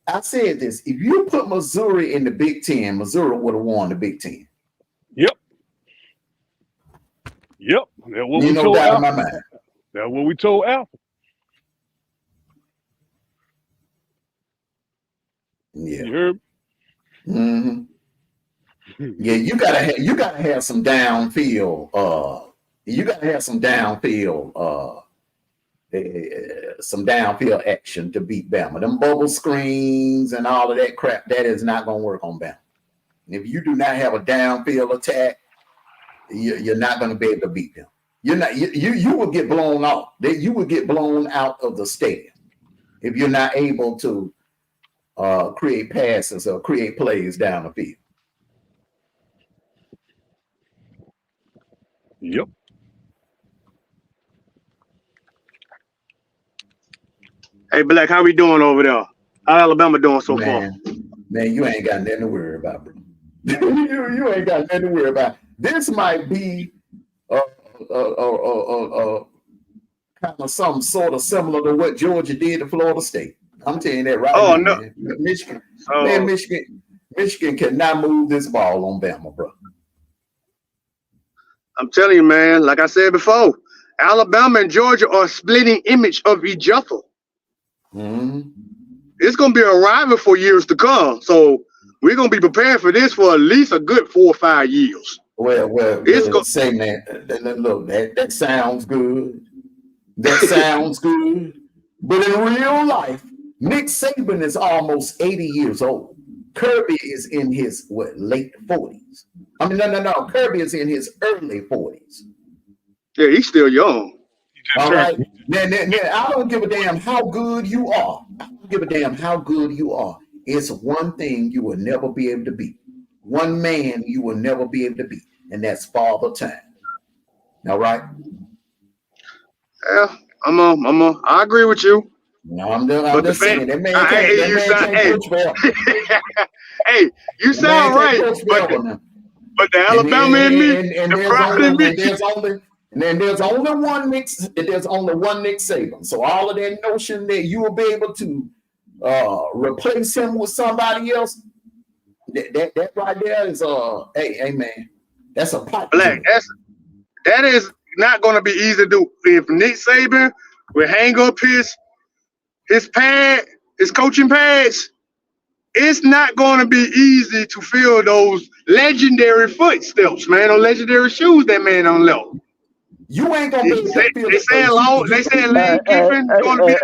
I said this: if you put Missouri in the Big Ten, Missouri would have won the Big Ten. Yep. That's what we told Alpha. That's what we told Alpha. Yeah. You heard? Mm-hmm. Yeah, you gotta have some downfield. Some downfield action to beat Bama. Them bubble screens and all of that crap, that is not going to work on Bama. And if you do not have a downfield attack, you're not going to be able to beat them. You will get blown off. You will get blown out of the stadium if you're not able to create passes or create plays down the field. Yep. Hey, Black, how we doing over there? How Alabama doing so far? Man, you ain't got nothing to worry about, bro. you ain't got nothing to worry about. This might be kind of something sort of similar to what Georgia did to Florida State. I'm telling you that right now, no. man. Michigan cannot move this ball on Bama, bro. I'm telling you, man, like I said before, Alabama and Georgia are splitting image of each other. Mm-hmm. It's going to be a rival for years to come. So we're going to be prepared for this for at least a good 4 or 5 years. Well, say that. Look, that sounds good. That sounds good. But in real life, Nick Saban is almost 80 years old. Kirby is in his late 40s. I mean, no. Kirby is in his early 40s. Yeah, he's still young. All right. Now, I don't give a damn how good you are. I don't give a damn how good you are. It's one thing you will never be able to beat. One man you will never be able to beat, and that's Father Time. All right? Yeah, I agree with you. No, I'm But just saying that man hey, can't coach well. hey, you That man sound can't right, coach well now. but the Alabama in me, And the pride in me. there's only one Nick Saban. So all of that notion that you will be able to replace him with somebody else, that right there is hey man, that's a pipe Black. dream. That is not going to be easy to do. If Nick Saban will hang up his coaching pads, it's not going to be easy to fill those legendary footsteps, man, or legendary shoes that man on left. You ain't gonna be able to feel They saying Lane Kiffin going to be.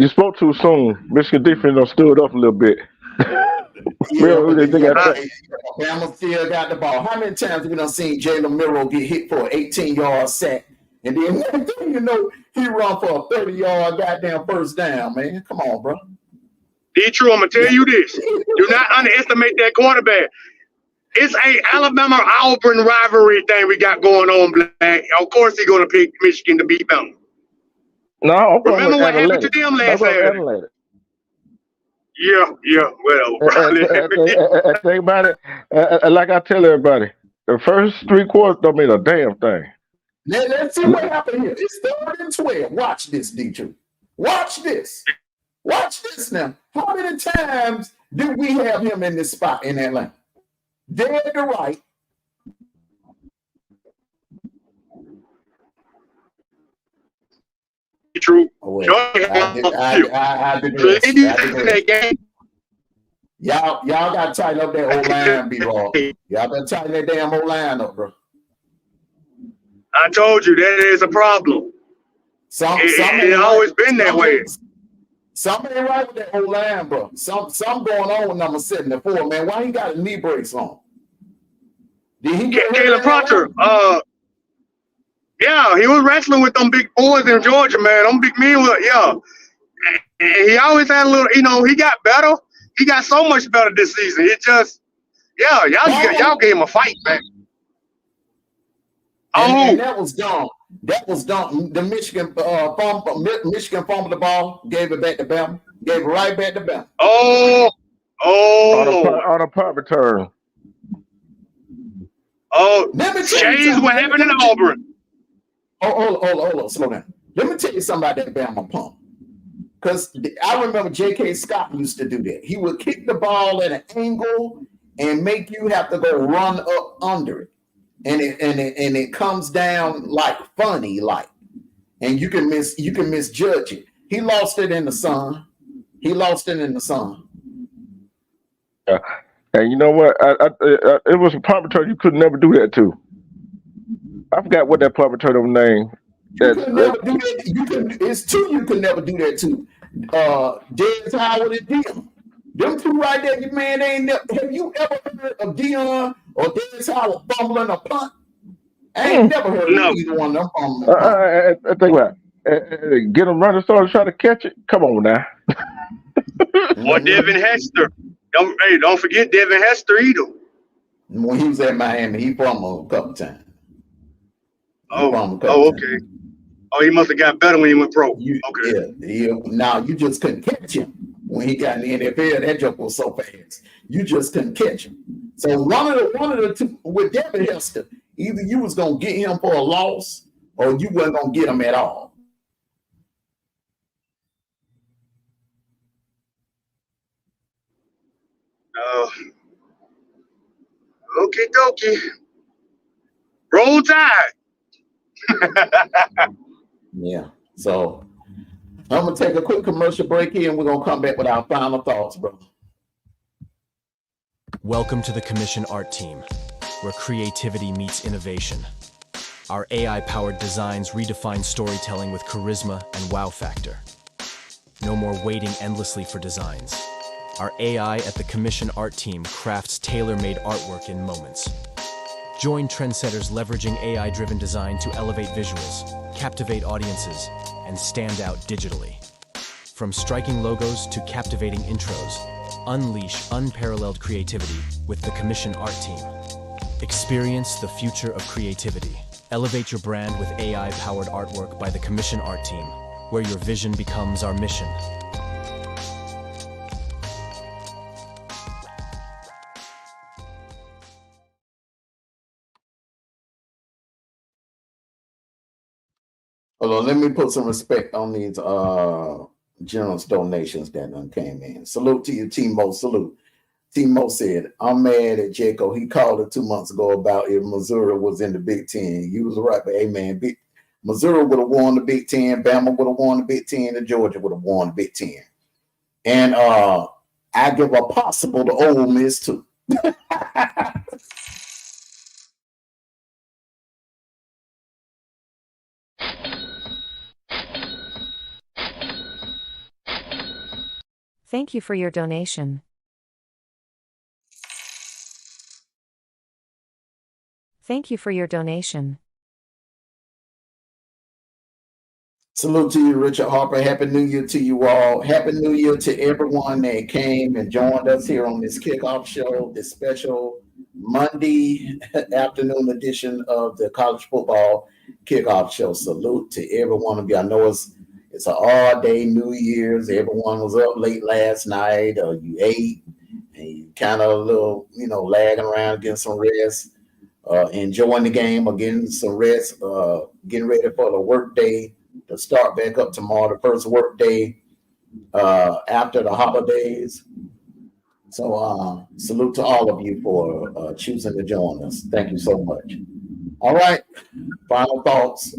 You spoke too soon. Michigan defense done stood up a little bit. Alabama still got the ball. How many times have we done seen Jalen Miro get hit for an 18-yard sack, and then next thing you know, he run for a 30-yard goddamn first down, man? Come on, bro. D-True, I'm going to tell you this. Do not underestimate that quarterback. It's a Alabama-Auburn rivalry thing we got going on, Black. Of course he's going to pick Michigan to beat them. No, remember what happened to them last Saturday? Yeah, well. Think about it. Like I tell everybody, the first 3 quarters don't mean a damn thing. Let's see what happened here. It's 3rd and 12. Watch this, D2. Watch this. Watch this now. How many times did we have him in this spot in Atlanta? Dead to right. True. Oh, I did. Y'all got to tighten up that old line, B-Raw. Y'all got to tighten that damn old line up, bro. I told you that is a problem. It's always been that way. Something ain't right with that old line, bro. Something going on with number 74, man. Why he got his knee brace on? Did he get Caleb Proctor? Yeah, he was wrestling with them big boys in Georgia, man. Them big men were, And he always had a little, he got better. He got so much better this season. It just, y'all gave him a fight, man. And that was dumb. That was dumb. The Michigan fumbled the ball, gave it back to Bama, gave it right back to Bama. On a punt return. Change what happened in Auburn. Hold on, slow down. Let me tell you something about that Bama pump. Because I remember J.K. Scott used to do that. He would kick the ball at an angle and make you have to go run up under it. And it comes down like funny, like. And you can misjudge it. He lost it in the sun. Yeah. And you know what? It was a punt return you could never do that to. I forgot what that punt return name. You could never do that. It's two you could never do that to. Dez Howard and Dion. Them two right there, man, have you ever heard of Dion or Dez Howard fumbling a punt? I ain't never heard of either one of them fumbling a punt. Think about it. Get them running, start trying to catch it. Come on now. Or Devin Hester. Don't forget Devin Hester either. When he was at Miami, he fumbled a couple times. Okay. Oh, he must have got better when he went pro. Okay. Yeah. Now you just couldn't catch him when he got in the NFL. That joke was so fast. You just couldn't catch him. So one of the two with Devin Hester, either you was gonna get him for a loss or you weren't gonna get him at all. Okie dokie. Roll Tide. Yeah. So I'm gonna take a quick commercial break here and we're gonna come back with our final thoughts, bro. Welcome to the Commission Art Team, where creativity meets innovation. Our AI-powered designs redefine storytelling with charisma and wow factor. No more waiting endlessly for designs. Our AI at the Commission Art Team crafts tailor-made artwork in moments. Join trendsetters leveraging AI-driven design to elevate visuals, captivate audiences, and stand out digitally. From striking logos to captivating intros, unleash unparalleled creativity with the Commission Art Team. Experience the future of creativity. Elevate your brand with AI-powered artwork by the Commission Art Team, where your vision becomes our mission. Hold on, let me put some respect on these generous donations that done came in. Salute to you, Timo. Salute. Timo said, I'm mad at Jaco. He called it 2 months ago about if Missouri was in the Big Ten. You was right, but hey, man, Missouri would have won the Big Ten, Bama would have won the Big Ten, and Georgia would have won the Big Ten. And I give a possible to Ole Miss, too. Thank you for your donation. Thank you for your donation. Salute to you, Richard Harper. Happy New Year to you all. Happy New Year to everyone that came and joined us here on this kickoff show, this special Monday afternoon edition of the college football kickoff show. Salute to every one of you. I know it's an all-day New Year's. Everyone was up late last night, or you ate, and you kind of a little, lagging around, getting some rest, enjoying the game, or getting some rest, getting ready for the work day to start back up tomorrow, the first work day after the holidays. So salute to all of you for choosing to join us. Thank you so much. All right, final thoughts.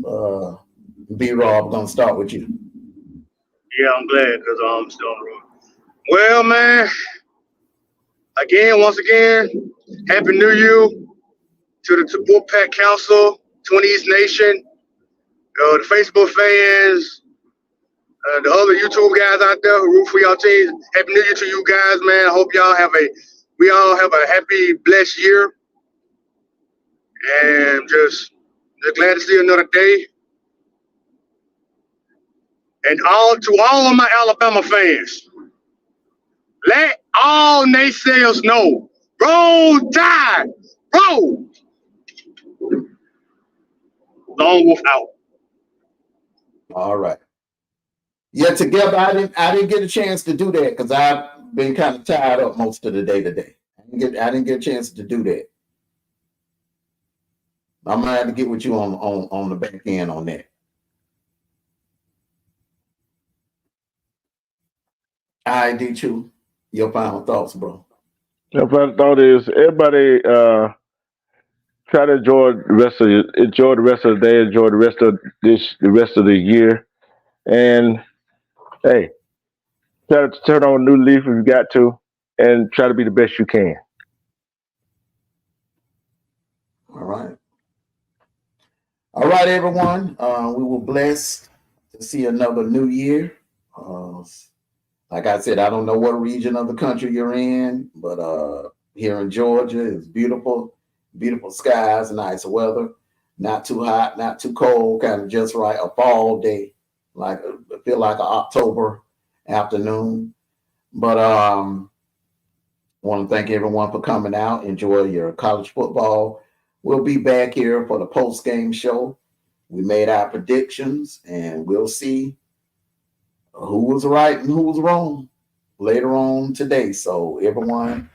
B-Rob, I'm going to start with you. Yeah, I'm glad because I'm still on the road. Well, man, once again, Happy New Year to the Wolfpack Council, 20 East Nation, the Facebook fans, the other YouTube guys out there who root for y'all teams. Happy New Year to you guys, man. I hope we all have a happy, blessed year. And just glad to see another day. And to all of my Alabama fans, let all naysayers know, roll tide, roll. Lone Wolf out. All right. Yeah, together I didn't get a chance to do that because I've been kind of tired up most of the day today. I didn't get a chance to do that. I'm gonna have to get with you on the back end on that. All right, D2, your final thoughts, bro. My final thought is everybody try to enjoy the rest of the day, enjoy the rest of the year, and hey, try to turn on a new leaf if you got to, and try to be the best you can. All right, everyone. We were blessed to see another new year. Like I said, I don't know what region of the country you're in, but here in Georgia, it's beautiful, beautiful skies, nice weather, not too hot, not too cold, kind of just right, a fall day, feel like an October afternoon. But I want to thank everyone for coming out. Enjoy your college football. We'll be back here for the post-game show. We made our predictions, and we'll see who was right and who was wrong later on today. So everyone,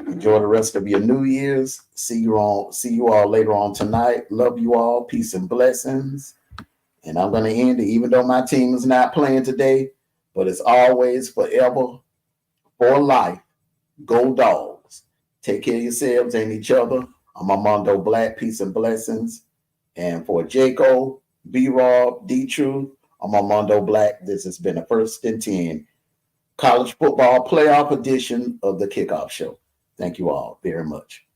enjoy the rest of your New Year's. See you all later on tonight. Love you all. Peace and blessings. And I'm going to end it, even though my team is not playing today, but it's always forever for life. Go Dogs. Take care of yourselves and each other. I'm Armando Black. Peace and blessings. And for Jaco, B-Rob, D-Truth, I'm Armando Black. This has been a First and 10 college football playoff edition of the Kickoff Show. Thank you all very much.